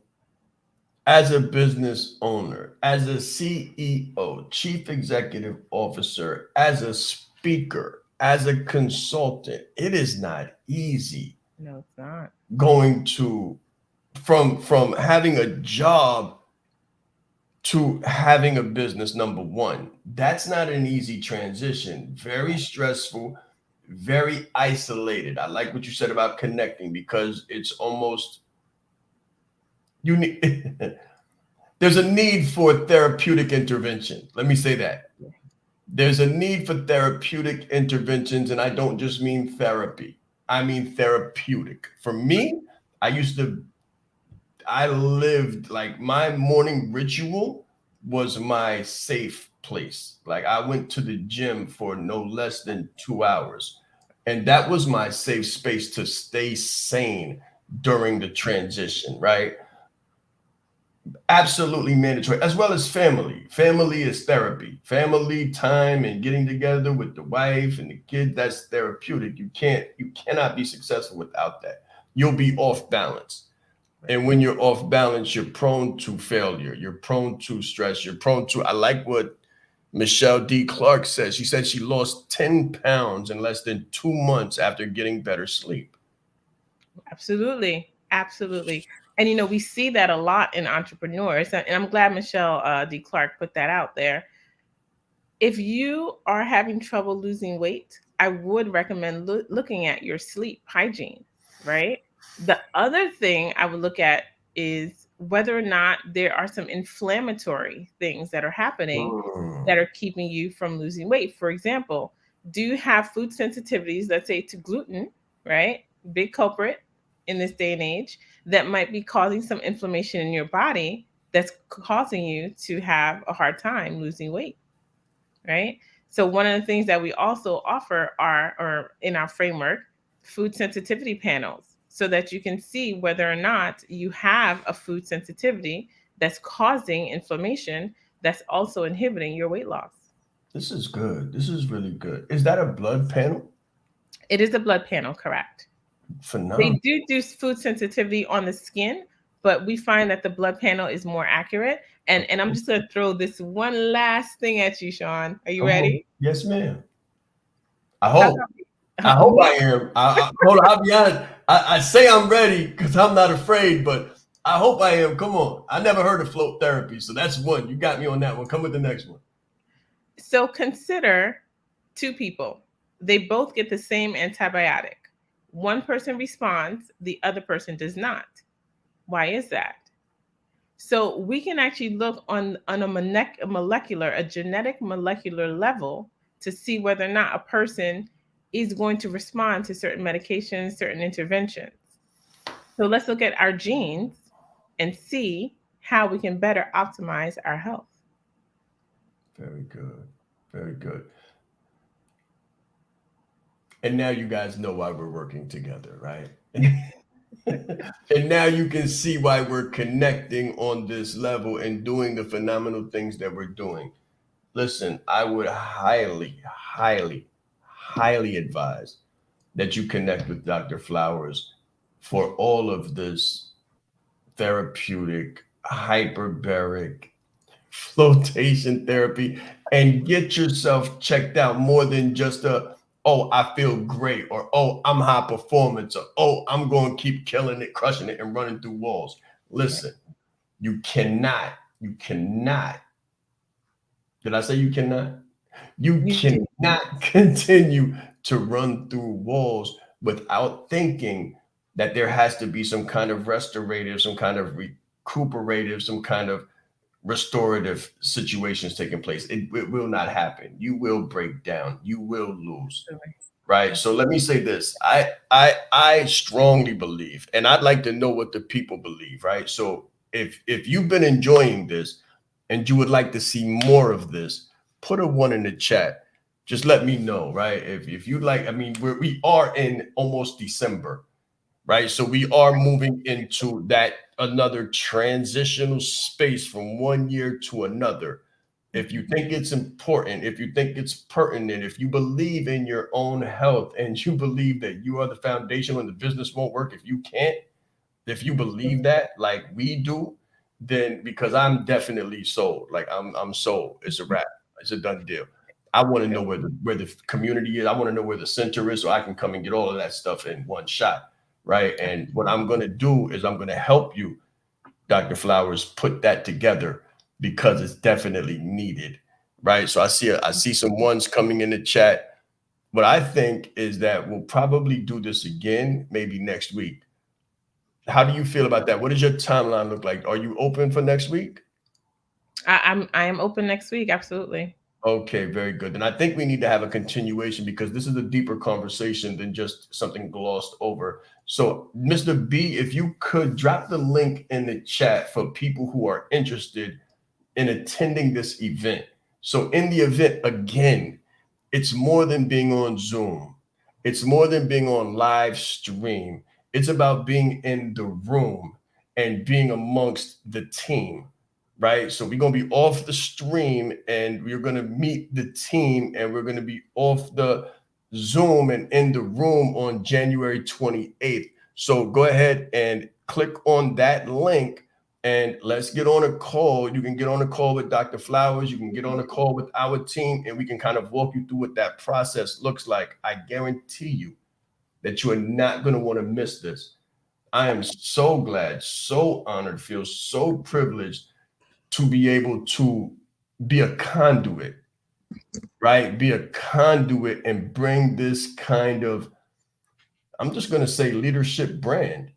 S2: as a business owner, as a CEO, chief executive officer, as a speaker, as a consultant, it is not easy
S3: No, it's not.
S2: going to from having a job to having a business. Number one, that's not an easy transition. Very stressful, very isolated. I like what you said about connecting because it's almost you need there's a need for therapeutic intervention. Let me say that. There's a need for therapeutic interventions, and I don't just mean therapy. I mean therapeutic. For me, I used to I lived like my morning ritual was my safe place. Like I went to the gym for no less than 2 hours. And that was my safe space to stay sane during the transition, right? Absolutely mandatory, as well as family. Family is therapy. Family time and getting together with the wife and the kid, that's therapeutic. You cannot be successful without that. You'll be off balance. And when you're off balance, you're prone to failure. You're prone to stress. You're prone to, I like what Michelle D. Clark says. She said she lost 10 pounds in less than 2 months after getting better sleep.
S3: Absolutely. Absolutely. And we see that a lot in entrepreneurs. And I'm glad Michelle D. Clark put that out there. If you are having trouble losing weight, I would recommend looking at your sleep hygiene, right? The other thing I would look at is whether or not there are some inflammatory things that are happening
S2: Mm.
S3: that are keeping you from losing weight. For example, do you have food sensitivities, let's say to gluten, right? Big culprit in this day and age that might be causing some inflammation in your body that's causing you to have a hard time losing weight, right? So one of the things that we also offer are, or in our framework, food sensitivity panels, so that you can see whether or not you have a food sensitivity that's causing inflammation that's also inhibiting your weight loss.
S2: This is good. This is really good. Is that a blood panel?
S3: It is a blood panel, correct? They
S2: Phenomenal.
S3: do food sensitivity on the skin, but we find that the blood panel is more accurate. And I'm just gonna throw this one last thing at you, Sean. Are you
S2: Come on.
S3: ready?
S2: Yes, ma'am. I
S3: How
S2: hope. I
S3: about
S2: hope I am. Hold on, I'll be honest. I say I'm ready because I'm not afraid, but I hope I am. Come on. I never heard of float therapy, so that's one. You got me on that one. Come with the next one.
S3: So consider two people. They both get the same antibiotic. One person responds, the other person does not. Why is that? So we can actually look on a molecular, a genetic molecular level to see whether or not a person is going to respond to certain medications, certain interventions. So let's look at our genes and see how we can better optimize our health.
S2: Very good. Very good. And now you guys know why we're working together, right? And now you can see why we're connecting on this level and doing the phenomenal things that we're doing. Listen, I would highly, highly, highly advise that you connect with Dr. Flowers for all of this therapeutic, hyperbaric, flotation therapy, and get yourself checked out more than just oh, I feel great, or oh, I'm high performance, or oh, I'm going to keep killing it, crushing it, and running through walls. Listen, you cannot, did I say you cannot? You
S3: You did.
S2: cannot continue to run through walls without thinking that there has to be some kind of restorative, some kind of recuperative, some kind of restorative situations taking place. It will not happen. You will break down. You will lose. Right. So let me say this. I strongly believe, and I'd like to know what the people believe. Right. So if you've been enjoying this and you would like to see more of this, put a 1 in the chat. Just let me know. Right. If you'd like, I mean, we are in almost December. Right. So we are moving into that another transitional space from one year to another. If you think it's important, if you think it's pertinent, if you believe in your own health and you believe that you are the foundation and the business won't work if you can't, if you believe that like we do, then because I'm definitely sold, like I'm sold. It's a wrap. It's a done deal. I want to know where the community is. I want to know where the center is so I can come and get all of that stuff in one shot. Right. And what I'm going to do is I'm going to help you, Dr. Flowers, put that together because it's definitely needed. Right. So I see some ones coming in the chat. What I think is that we'll probably do this again, maybe next week. How do you feel about that? What does your timeline look like? Are you open for next week?
S3: I am open next week. Absolutely.
S2: Okay, very good. And I think we need to have a continuation because this is a deeper conversation than just something glossed over. So, Mr. B, if you could drop the link in the chat for people who are interested in attending this event. So, in the event, again, it's more than being on Zoom. It's more than being on live stream. It's about being in the room and being amongst the team, right? So we're going to be off the stream and we're going to meet the team and we're going to be off the Zoom and in the room on January 28th. So go ahead and click on that link and let's get on a call. You can get on a call with Dr. Flowers. You can get on a call with our team and we can kind of walk you through what that process looks like. I guarantee you that you are not going to want to miss this. I am so glad, so honored, feel so privileged to be able to be a conduit, right? Be a conduit and bring this kind of, I'm just going to say leadership brand,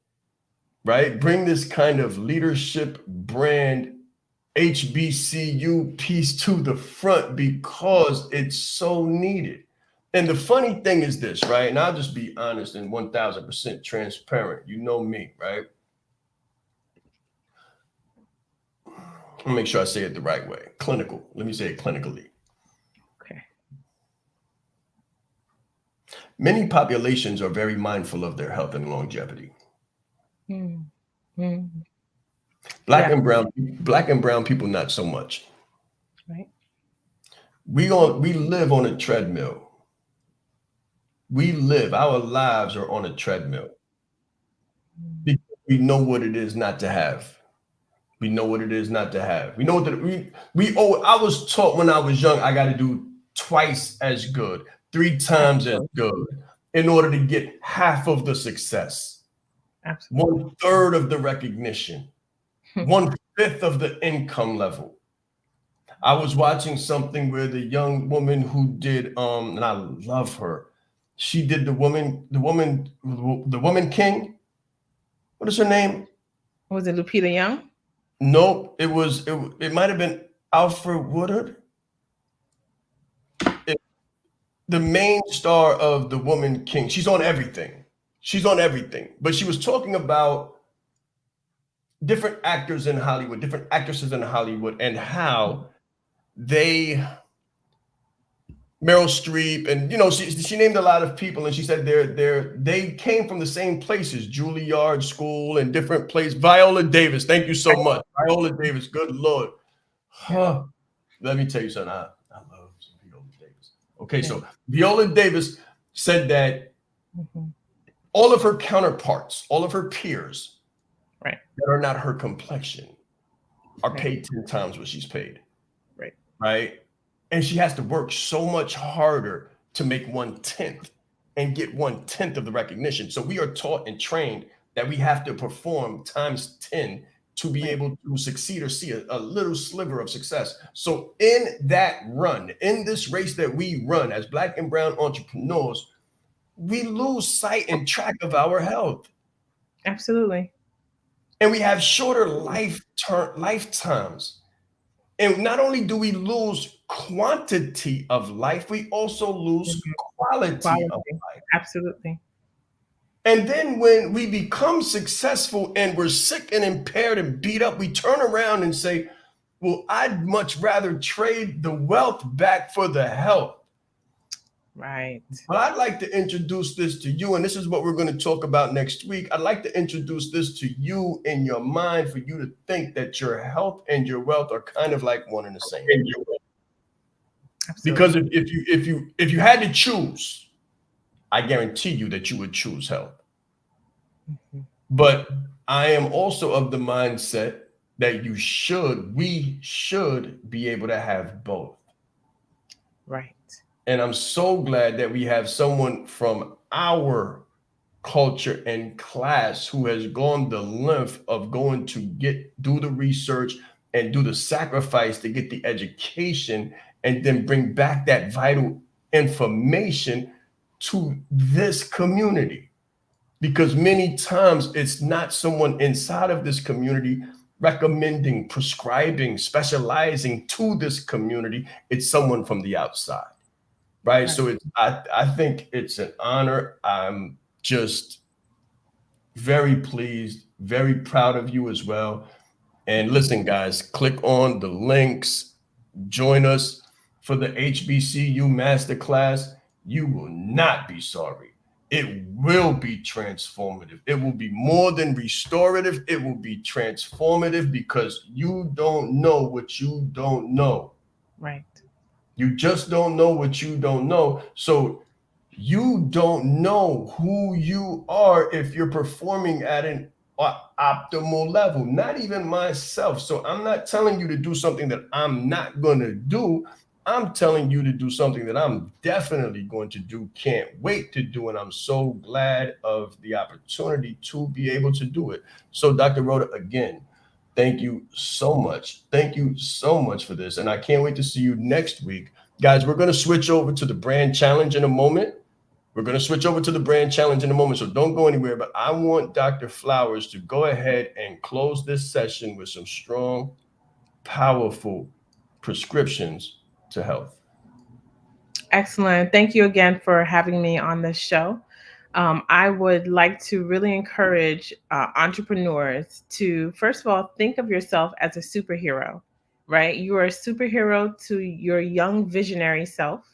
S2: right? Bring this kind of leadership brand HBCU piece to the front because it's so needed. And the funny thing is this, right? And I'll just be honest and 1000% transparent. You know me, right? I'll make sure I say it the right way. Clinical. Let me say it clinically.
S3: Okay.
S2: Many populations are very mindful of their health and longevity.
S3: Mm-hmm.
S2: Black and brown people, not so much.
S3: Right.
S2: We live on a treadmill. Our lives are on a treadmill. Because we know what it is not to have. We know what it is not to have. We know that I was taught when I was young, I got to do twice as good, 3 times as good in order to get half of the success. Absolutely. 1/3 of the recognition, 1/5 of the income level. I was watching something where the young woman who did, and I love her. She did the woman king. What is her name?
S3: Was it Lupita Young?
S2: Nope. It might have been Alfred Woodard. The main star of the Woman King. She's on everything. But she was talking about different actors in Hollywood, different actresses in Hollywood, and how Meryl Streep, and she named a lot of people, and she said they came from the same places, Juilliard School and different places. Viola Davis, thank you so much. Viola Davis, good Lord. Huh. Let me tell you something. I love Viola Davis. Okay, so Viola Davis said that all of her counterparts, all of her peers, that are not her complexion are
S3: Right.
S2: paid 10 times what she's paid,
S3: Right.
S2: right? And she has to work so much harder to make 1/10 and get 1/10 of the recognition. So we are taught and trained that we have to perform times 10 to be
S3: Right.
S2: able to succeed or see a little sliver of success. So in that run, in this race that we run as Black and brown entrepreneurs, we lose sight and track of our health.
S3: Absolutely.
S2: And we have shorter lifetimes. And not only do we lose quantity of life, we also lose
S3: Mhm.
S2: quality of
S3: Quality.
S2: life.
S3: Absolutely.
S2: And then when we become successful and we're sick and impaired and beat up, we turn around and say, well, I'd much rather trade the wealth back for the health.
S3: Right.
S2: But I'd like to introduce this to you, and this is what we're going to talk about next week. I'd like to introduce this to you in your mind for you to think that your health and your wealth are kind of like one and the same. Because
S3: Absolutely.
S2: if you had to choose, I guarantee you that you would choose health.
S3: Mhm.
S2: But I am also of the mindset that we should be able to have both.
S3: Right.
S2: And I'm so glad that we have someone from our culture and class who has gone the length of going to do the research and do the sacrifice to get the education and then bring back that vital information to this community. Because many times it's not someone inside of this community recommending, prescribing, specializing to this community. It's someone from the outside, right?
S3: Right.
S2: So I think it's an honor. I'm just very pleased, very proud of you as well. And listen, guys, click on the links, join us for the HBCU Masterclass. You will not be sorry. It will be transformative. It will be more than restorative. It will be transformative because you don't know what you don't know.
S3: Right.
S2: You just don't know what you don't know. So you don't know who you are if you're performing at an optimal level, not even myself. So I'm not telling you to do something that I'm not going to do. I'm telling you to do something that I'm definitely going to do, can't wait to do. And I'm so glad of the opportunity to be able to do it. So, Dr. Rhoda, again, thank you so much. Thank you so much for this. And I can't wait to see you next week. Guys, we're going to switch over to the brand challenge in a moment. We're going to switch over to the brand challenge in a moment, so don't go anywhere. But I want Dr. Flowers to go ahead and close this session with some strong, powerful prescriptions to health.
S3: Excellent. Thank you again for having me on this show. I would like to really encourage entrepreneurs to, first of all, think of yourself as a superhero, right? You are a superhero to your young visionary self.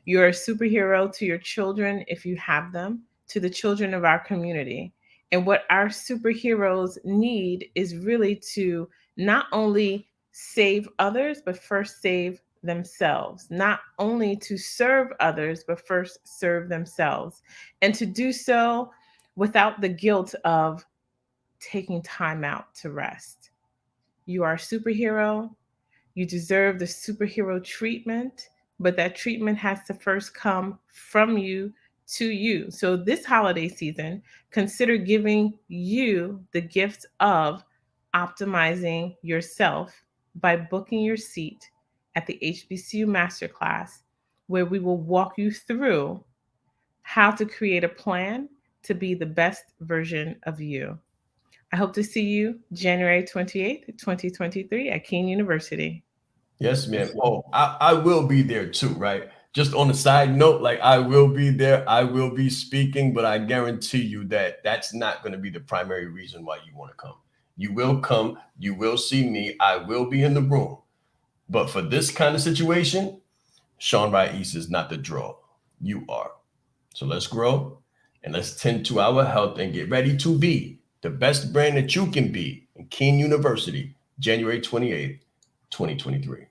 S3: You're a superhero to your children if you have them, to the children of our community. And what our superheroes need is really to not only save others, but first save themselves, not only to serve others, but first serve themselves. And to do so without the guilt of taking time out to rest. You are a superhero. You deserve the superhero treatment, but that treatment has to first come from you to you. So, this holiday season, consider giving you the gift of optimizing yourself by booking your seat at the HBCU Masterclass, where we will walk you through how to create a plan to be the best version of you. I hope to see you January 28th, 2023 at Keene University.
S2: Yes, ma'am. Oh, I will be there too, right? Just on a side note, like I will be there, I will be speaking, but I guarantee you that that's not going to be the primary reason why you want to come. You will come, you will see me, I will be in the room. But for this kind of situation, Sean Rais is not the draw. You are. So let's grow and let's tend to our health and get ready to be the best brand that you can be in Keene University, January 28th, 2023.